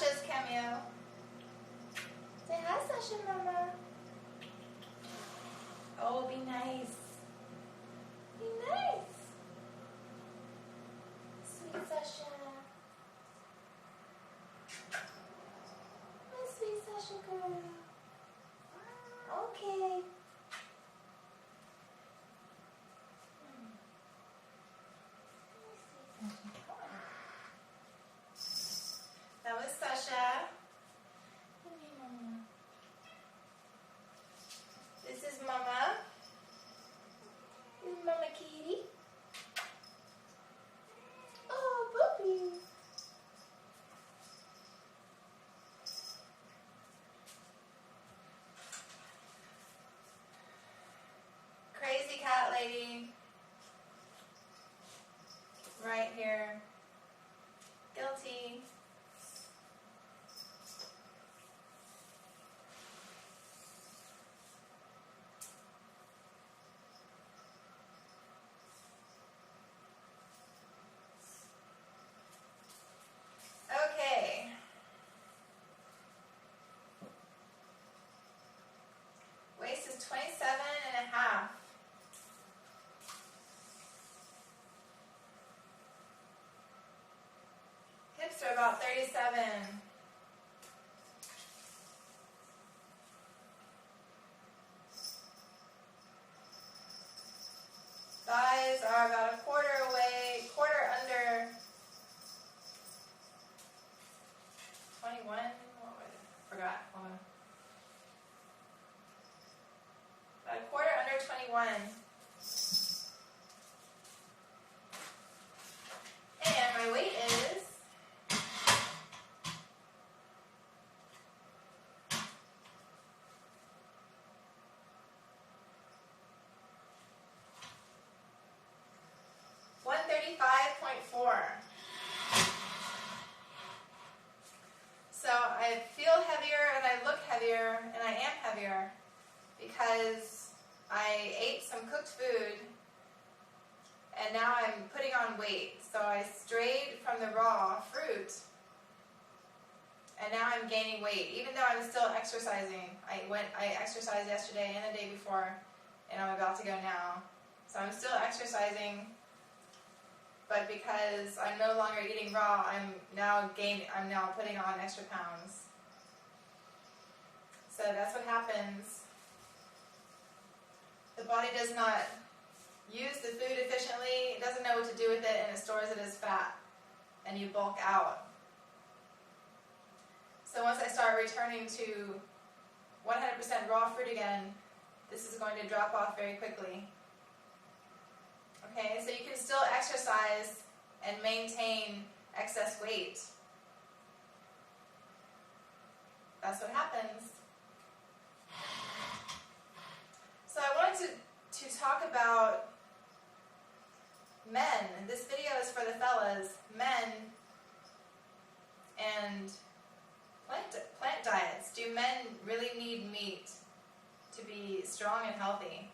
Sasha's cameo. Say hi, Sasha, Mama. Oh, be nice. Be nice. Sweet Sasha. My sweet Sasha girl. Okay. That was Sasha. This is Mama. This is Mama Kitty. Oh, puppy. Crazy cat lady. Right here. Guilty. Okay. Waist is 27.5. Hips are about 37. Thighs are about a quarter away, quarter under 21. What was it? Forgot. Hold on. About a quarter under 21. And my weight is 135.4. So I feel heavier and I look heavier and I am heavier because I ate some cooked food and now I'm putting on weight. So I strayed from the raw fruit and now I'm gaining weight even though I'm still exercising. I exercised yesterday and the day before and I'm about to go now. So I'm still exercising, but because I'm no longer eating raw, I'm now putting on extra pounds. So that's what happens. The body does not use the food efficiently, it doesn't know what to do with it, and it stores it as fat, and you bulk out. So once I start returning to 100% raw fruit again, this is going to drop off very quickly. Okay, so you can still exercise and maintain excess weight. That's what happens. So I wanted to talk about men. This video is for the fellas, men, and plant diets. Do men really need meat to be strong and healthy?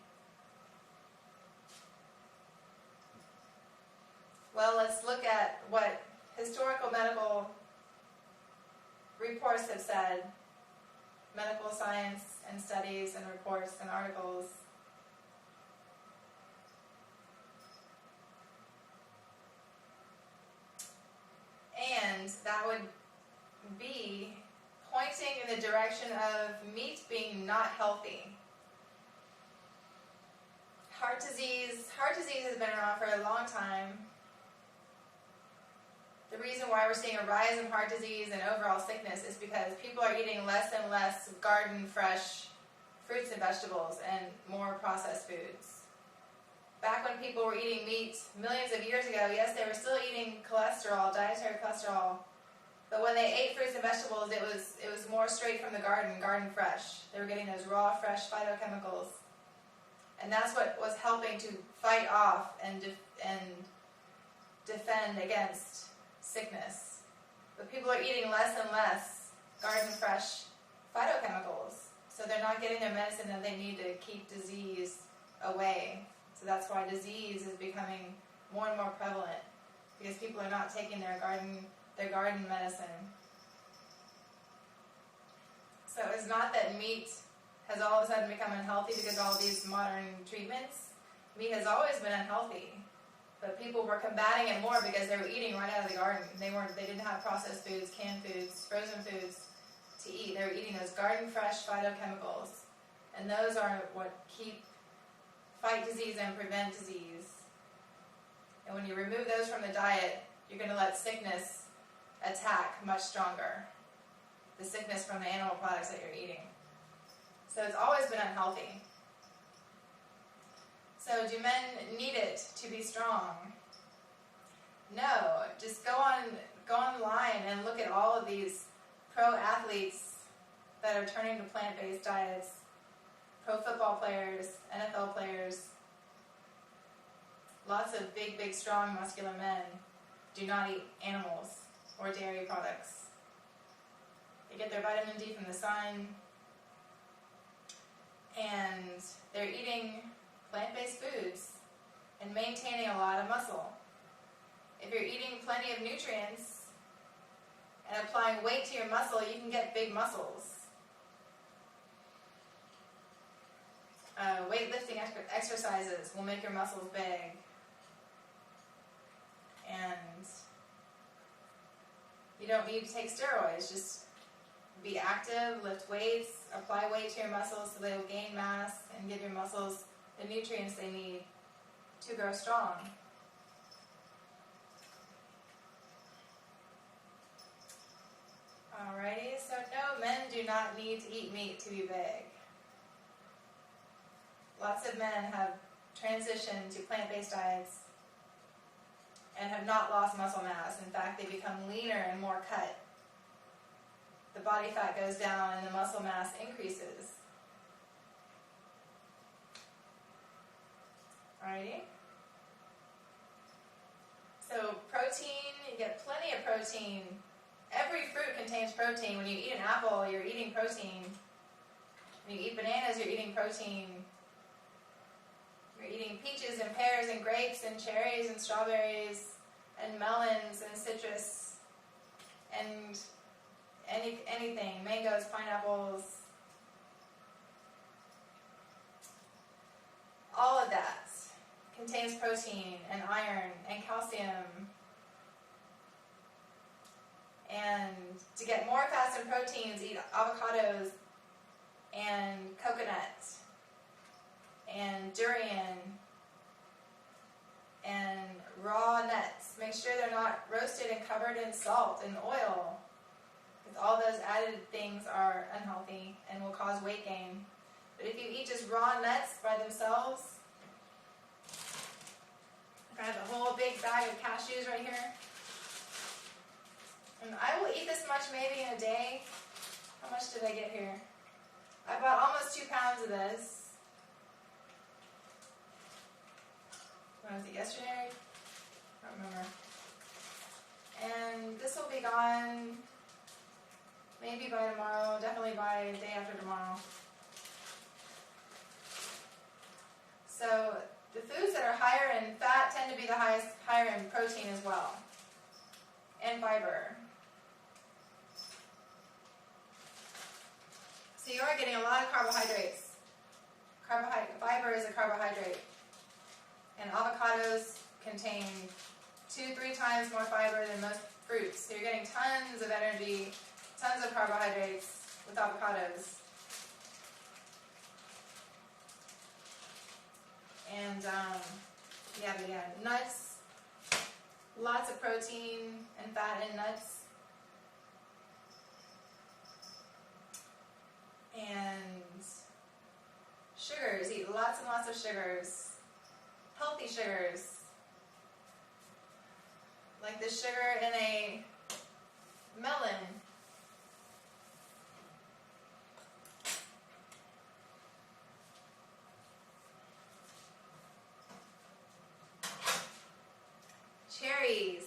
Well, let's look at what historical medical reports have said, medical science and studies and reports and articles. And that would be pointing in the direction of meat being not healthy. Heart disease has been around for a long time. The reason why we're seeing a rise in heart disease and overall sickness is because people are eating less and less garden fresh fruits and vegetables and more processed foods. Back when people were eating meat millions of years ago, yes, they were still eating cholesterol, dietary cholesterol, but when they ate fruits and vegetables, it was more straight from the garden fresh. They were getting those raw, fresh phytochemicals. And that's what was helping to fight off and defend against sickness. But people are eating less and less garden fresh phytochemicals, so they're not getting their medicine that they need to keep disease away. So that's why disease is becoming more and more prevalent, because people are not taking their garden medicine. So it's not that meat has all of a sudden become unhealthy because of all these modern treatments. Meat has always been unhealthy, but people were combating it more because they were eating right out of the garden. They didn't have processed foods, canned foods, frozen foods to eat. They were eating those garden fresh phytochemicals, and those are what fight disease and prevent disease. And when you remove those from the diet, you're going to let sickness attack much stronger. The sickness from the animal products that you're eating. So it's always been unhealthy. So do men need it to be strong? No. Just go online and look at all of these pro athletes that are turning to plant-based diets. Pro football players, NFL players. Lots of big, big, strong, muscular men do not eat animals or dairy products. They get their vitamin D from the sun, and they're eating plant-based foods and maintaining a lot of muscle. If you're eating plenty of nutrients and applying weight to your muscle, you can get big muscles. Weightlifting exercises will make your muscles big. And you don't need to take steroids. Just be active, lift weights, apply weight to your muscles so they'll gain mass and give your muscles the nutrients they need to grow strong. Alrighty, so no, men do not need to eat meat to be big. Lots of men have transitioned to plant-based diets and have not lost muscle mass. In fact, they become leaner and more cut. The body fat goes down and the muscle mass increases. Alrighty. So protein, you get plenty of protein. Every fruit contains protein. When you eat an apple, you're eating protein. When you eat bananas, you're eating protein. You're eating peaches and pears and grapes and cherries and strawberries and melons and citrus and anything, mangoes, pineapples, all of that contains protein and iron and calcium. And to get more fats and proteins, eat avocados and coconut and durian and raw nuts. Make sure they're not roasted and covered in salt and oil, because all those added things are unhealthy and will cause weight gain. But if you eat just raw nuts by themselves, I have a whole big bag of cashews right here. And I will eat this much maybe in a day. How much did I get here? I bought almost 2 pounds of this. When was it, yesterday? I don't remember. And this will be gone maybe by tomorrow, definitely by the day after tomorrow. So the foods that are higher in fat tend to be higher in protein as well, and fiber. So you are getting a lot of carbohydrates. Fiber is a carbohydrate. And avocados contain 2-3 times more fiber than most fruits. So you're getting tons of energy, tons of carbohydrates with avocados. And nuts, lots of protein and fat in nuts. And sugars, eat lots and lots of sugars. Healthy sugars. Like the sugar in a melon. Cherries.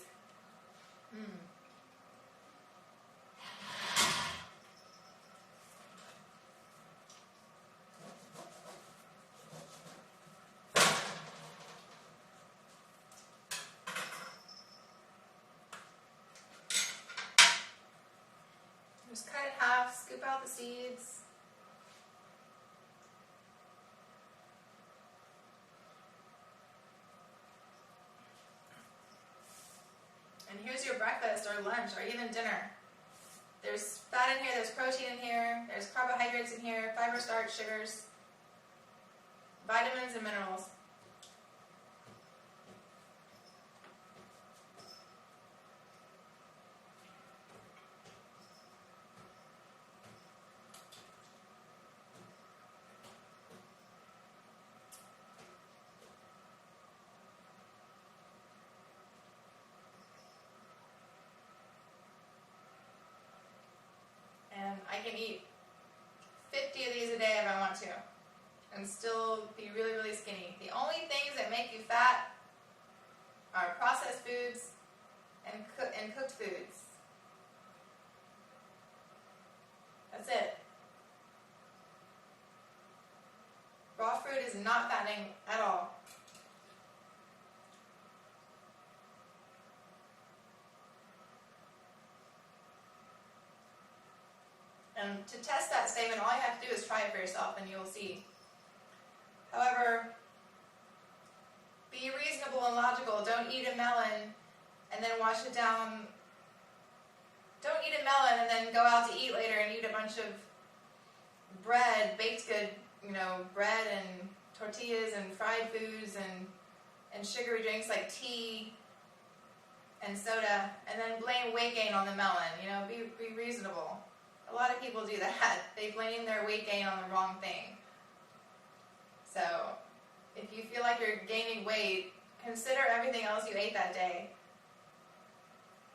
or lunch or even dinner. There's fat in here, there's protein in here, there's carbohydrates in here, fiber, starch, sugars, vitamins, and minerals. And I can eat 50 of these a day if I want to and still be really, really skinny. The only things that make you fat are processed foods and cooked foods. That's it. Raw fruit is not fattening at all. And to test that statement, all you have to do is try it for yourself and you'll see. However, be reasonable and logical. Don't eat a melon and then wash it down. Don't eat a melon and then go out to eat later and eat a bunch of bread, baked good, bread and tortillas and fried foods and sugary drinks like tea and soda, and then blame weight gain on the melon. Be reasonable. A lot of people do that. They blame their weight gain on the wrong thing. So, if you feel like you're gaining weight, consider everything else you ate that day.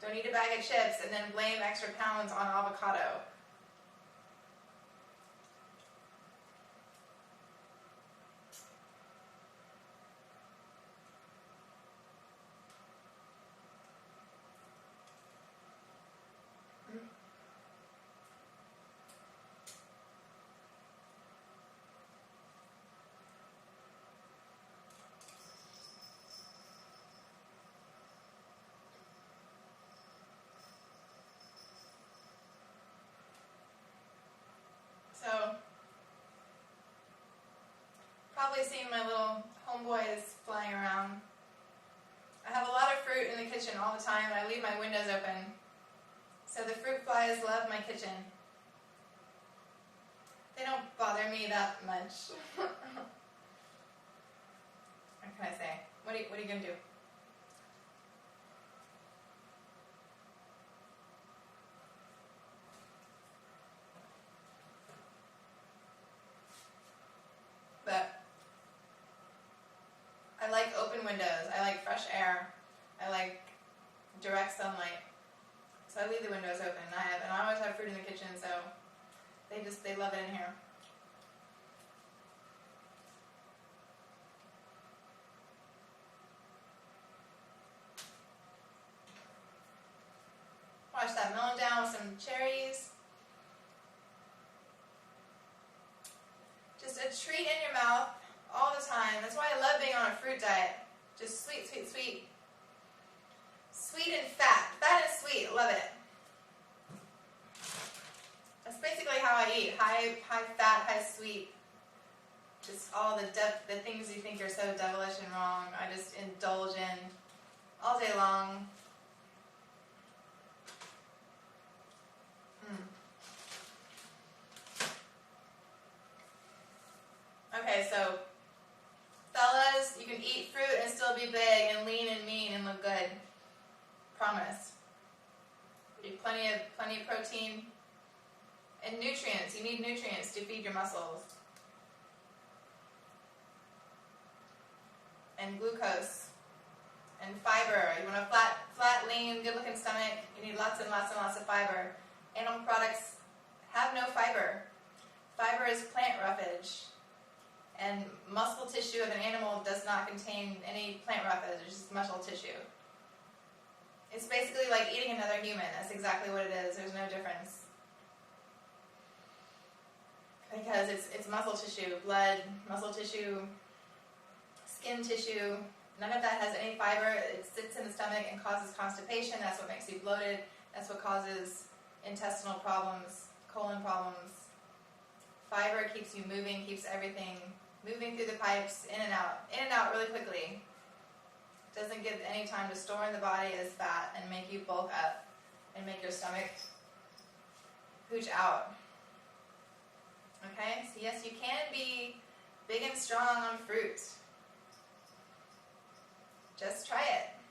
Don't eat a bag of chips and then blame extra pounds on avocado. So, probably seen my little homeboys flying around. I have a lot of fruit in the kitchen all the time, and I leave my windows open. So the fruit flies love my kitchen. They don't bother me that much. What can I say? What are you going to do? But I like open windows. I like fresh air. I like direct sunlight. So I leave the windows open. And I always have fruit in the kitchen, so they love it in here. Wash that melon down with some cherries. Just a treat in your mouth all the time. That's why I love being on a fruit diet. Just sweet, sweet, sweet. Sweet and fat. Fat and sweet. Love it. That's basically how I eat. High fat, high sweet. Just all the things you think are so devilish and wrong, I just indulge in all day long. Okay, so fellas, you can eat fruit and still be big and lean and mean and look good. Promise. Eat plenty of protein and nutrients. You need nutrients to feed your muscles. And glucose and fiber. You want a flat, lean, good-looking stomach. You need lots and lots and lots of fiber. Animal products have no fiber. Fiber is plant roughage. And muscle tissue of an animal does not contain any plant roughage, it's just muscle tissue. It's basically like eating another human. That's exactly what it is. There's no difference. Because it's muscle tissue, blood, muscle tissue, skin tissue. None of that has any fiber. It sits in the stomach and causes constipation. That's what makes you bloated. That's what causes intestinal problems, colon problems. Fiber keeps you moving, keeps everything moving through the pipes, in and out really quickly. Doesn't give any time to store in the body as fat and make you bulk up. and make your stomach hooch out. Okay, so yes, you can be big and strong on fruit. Just try it.